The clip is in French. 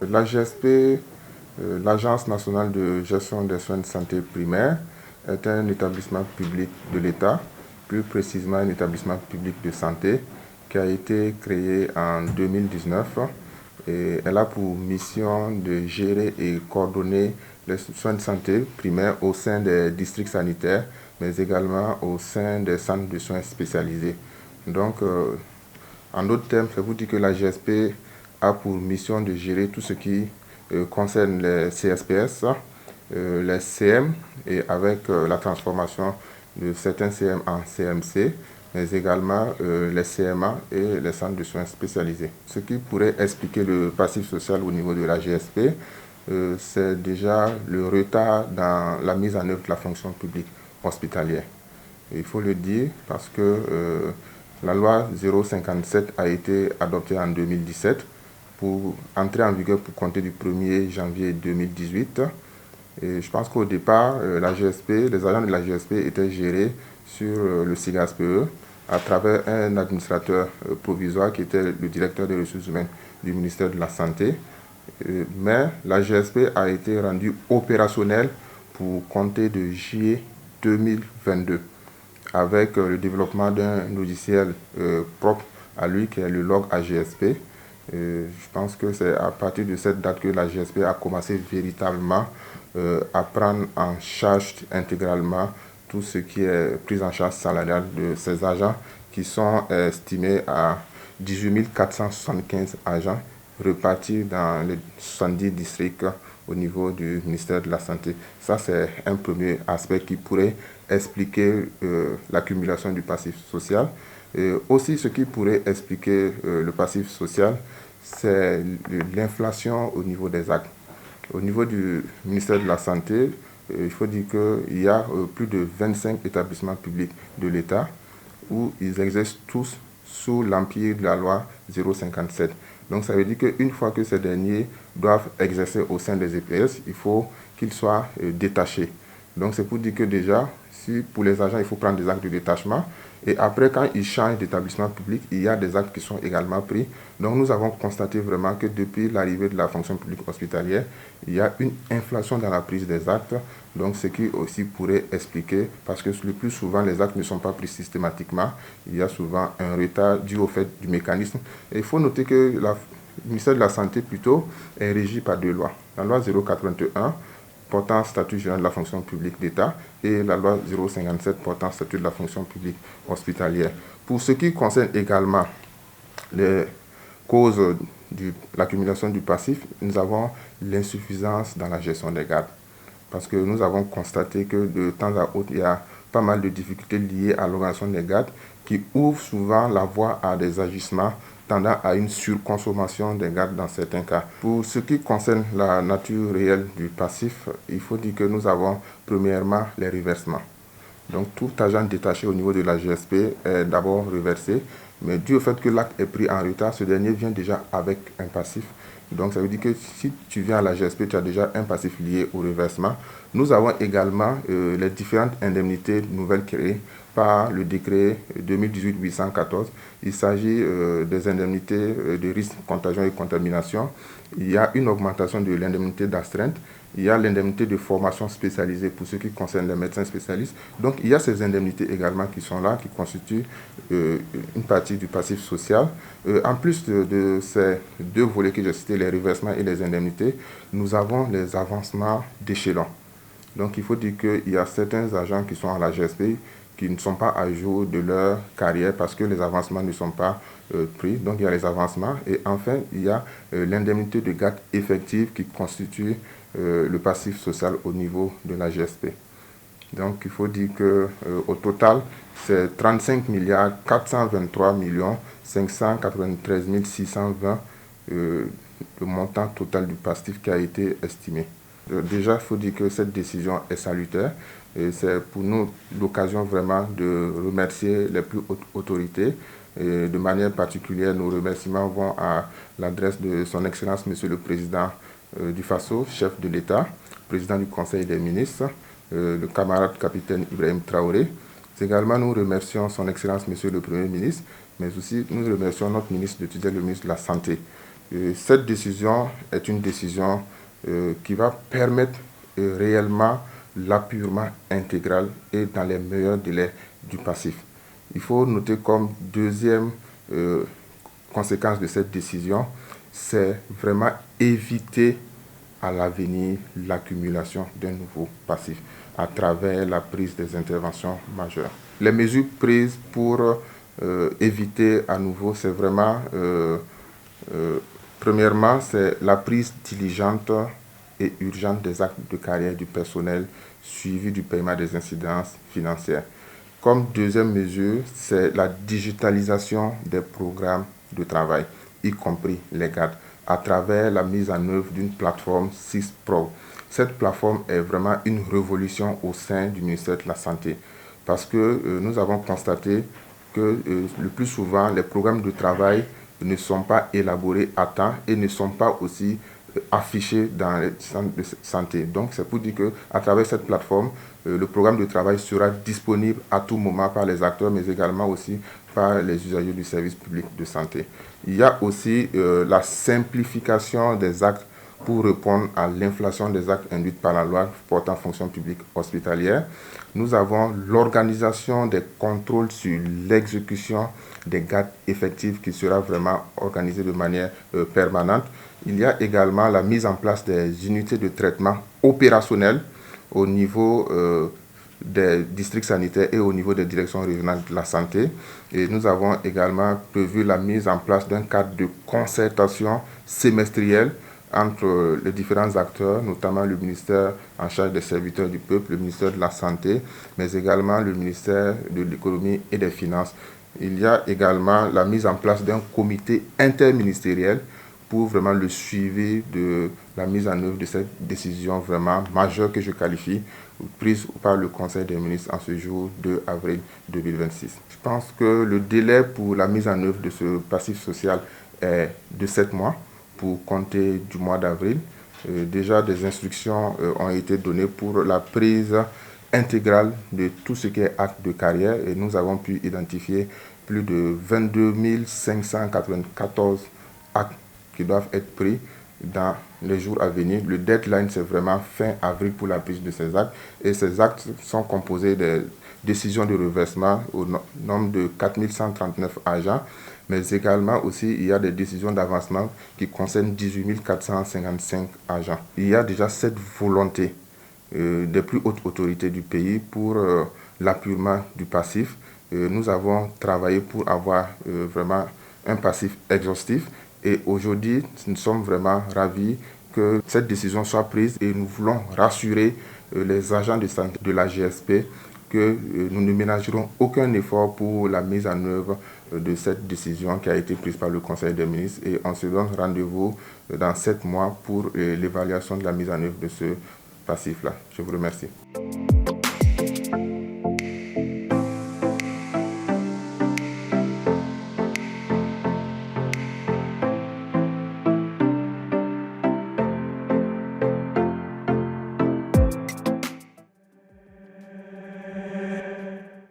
La GSP, l'Agence nationale de gestion des soins de santé primaire, est un établissement public de l'État, plus précisément un établissement public de santé qui a été créé en 2019 et elle a pour mission de gérer et coordonner les soins de santé primaires au sein des districts sanitaires, mais également au sein des centres de soins spécialisés. Donc, en d'autres termes, ça vous dit que la GSP a pour mission de gérer tout ce qui concerne les CSPS, les CM, et avec la transformation de certains CM en CMC, mais également les CMA et les centres de soins spécialisés. Ce qui pourrait expliquer le passif social au niveau de la GSP, c'est déjà le retard dans la mise en œuvre de la fonction publique hospitalière. Il faut le dire parce que la loi 057 a été adoptée en 2017 pour entrer en vigueur pour compter du 1er janvier 2018. Et je pense qu'au départ, la GSP, les agents de la GSP étaient gérés sur le SIGASPE à travers un administrateur provisoire qui était le directeur des ressources humaines du ministère de la Santé. Mais la GSP a été rendue opérationnelle pour compter de juillet 2022 avec le développement d'un logiciel propre à lui qui est le log AGSP. Je pense que c'est à partir de cette date que la GSP a commencé véritablement à prendre en charge intégralement tout ce qui est prise en charge salariale de ces agents qui sont estimés à 18 475 agents repartis dans les 70 districts au niveau du ministère de la Santé. Ça, c'est un premier aspect qui pourrait expliquer l'accumulation du passif social. Aussi, ce qui pourrait expliquer le passif social, c'est l'inflation au niveau des actes. Au niveau du ministère de la Santé, il faut dire qu'il y a plus de 25 établissements publics de l'État où ils exercent tous sous l'empire de la loi 057. Donc ça veut dire qu'une fois que ces derniers doivent exercer au sein des EPS, il faut qu'ils soient détachés. Donc c'est pour dire que déjà, si pour les agents, il faut prendre des actes de détachement. Et après, quand ils changent d'établissement public, il y a des actes qui sont également pris. Donc nous avons constaté vraiment que depuis l'arrivée de la fonction publique hospitalière, il y a une inflation dans la prise des actes. Donc ce qui aussi pourrait expliquer, parce que le plus souvent, les actes ne sont pas pris systématiquement. Il y a souvent un retard dû au fait du mécanisme. Et il faut noter que le ministère de la Santé, plutôt, est régi par deux lois. La loi 081, portant statut général de la fonction publique d'État et la loi 057 portant statut de la fonction publique hospitalière. Pour ce qui concerne également les causes de l'accumulation du passif, nous avons l'insuffisance dans la gestion des gardes. Parce que nous avons constaté que de temps à autre, il y a pas mal de difficultés liées à l'organisation des gardes qui ouvrent souvent la voie à des agissements tendant à une surconsommation des gardes dans certains cas. Pour ce qui concerne la nature réelle du passif, il faut dire que nous avons premièrement les reversements. Donc tout agent détaché au niveau de la GSP est d'abord reversé, mais dû au fait que l'acte est pris en retard, ce dernier vient déjà avec un passif. Donc ça veut dire que si tu viens à la GSP, tu as déjà un passif lié au reversement. Nous avons également les différentes indemnités nouvelles créées par le décret 2018-814. Il s'agit des indemnités de risque, contagion et contamination. Il y a une augmentation de l'indemnité d'astreinte. Il y a l'indemnité de formation spécialisée pour ce qui concerne les médecins spécialistes. Donc, il y a ces indemnités également qui sont là, qui constituent une partie du passif social. En plus de ces deux volets que j'ai cités, les reversements et les indemnités, nous avons les avancements d'échelon. Donc, il faut dire qu'il y a certains agents qui sont à la GSP qui ne sont pas à jour de leur carrière parce que les avancements ne sont pas pris. Donc, il y a les avancements. Et enfin, il y a l'indemnité de garde effective qui constitue le passif social au niveau de la GSP. Donc, il faut dire qu'au total, c'est 35 milliards 423 millions 593 620 le montant total du passif qui a été estimé. Déjà, il faut dire que cette décision est salutaire et c'est pour nous l'occasion vraiment de remercier les plus hautes autorités. Et de manière particulière, nos remerciements vont à l'adresse de son Excellence, Monsieur le Président du FASO, chef de l'État, président du Conseil des ministres, le camarade capitaine Ibrahim Traoré. Également, nous remercions son Excellence, Monsieur le Premier ministre, mais aussi nous remercions notre ministre de tutelle, le ministre de la Santé. Cette décision est une décision qui va permettre réellement l'appurement intégral et dans les meilleurs délais du passif. Il faut noter comme deuxième conséquence de cette décision, c'est vraiment éviter à l'avenir l'accumulation d'un nouveau passif à travers la prise des interventions majeures. Les mesures prises pour éviter à nouveau, c'est vraiment, premièrement, c'est la prise diligente et urgente des actes de carrière du personnel suivi du paiement des incidences financières. Comme deuxième mesure, c'est la digitalisation des programmes de travail, y compris les cadres, à travers la mise en œuvre d'une plateforme SysPro. Cette plateforme est vraiment une révolution au sein du ministère de la Santé parce que nous avons constaté que le plus souvent, les programmes de travail ne sont pas élaborés à temps et ne sont pas aussi affichés dans les centres de santé. Donc, c'est pour dire qu'à travers cette plateforme, le programme de travail sera disponible à tout moment par les acteurs, mais également aussi par les usagers du service public de santé. Il y a aussi la simplification des actes pour répondre à l'inflation des actes induite par la loi portant fonction publique hospitalière. Nous avons l'organisation des contrôles sur l'exécution des gardes effectives qui sera vraiment organisée de manière permanente. Il y a également la mise en place des unités de traitement opérationnelles au niveau des districts sanitaires et au niveau des directions régionales de la santé. Et nous avons également prévu la mise en place d'un cadre de concertation semestrielle entre les différents acteurs, notamment le ministère en charge des serviteurs du peuple, le ministère de la Santé, mais également le ministère de l'Économie et des Finances. Il y a également la mise en place d'un comité interministériel pour vraiment le suivi de la mise en œuvre de cette décision vraiment majeure que je qualifie, prise par le Conseil des ministres en ce jour 2 avril 2026. Je pense que le délai pour la mise en œuvre de ce passif social est de 7 mois pour compter du mois d'avril. Déjà, des instructions ont été données pour la prise intégrale de tout ce qui est acte de carrière et nous avons pu identifier plus de 22 594 actes qui doivent être pris dans les jours à venir. Le deadline, c'est vraiment fin avril pour la prise de ces actes. Et ces actes sont composés des décisions de reversement au nombre de 4139 agents, mais également aussi, il y a des décisions d'avancement qui concernent 18 455 agents. Il y a déjà cette volonté des plus hautes autorités du pays pour l'appurement du passif. Nous avons travaillé pour avoir vraiment un passif exhaustif. Et aujourd'hui, nous sommes vraiment ravis que cette décision soit prise et nous voulons rassurer les agents de santé de la GSP que nous ne ménagerons aucun effort pour la mise en œuvre de cette décision qui a été prise par le Conseil des ministres et on se donne rendez-vous dans 7 mois pour l'évaluation de la mise en œuvre de ce passif-là. Je vous remercie.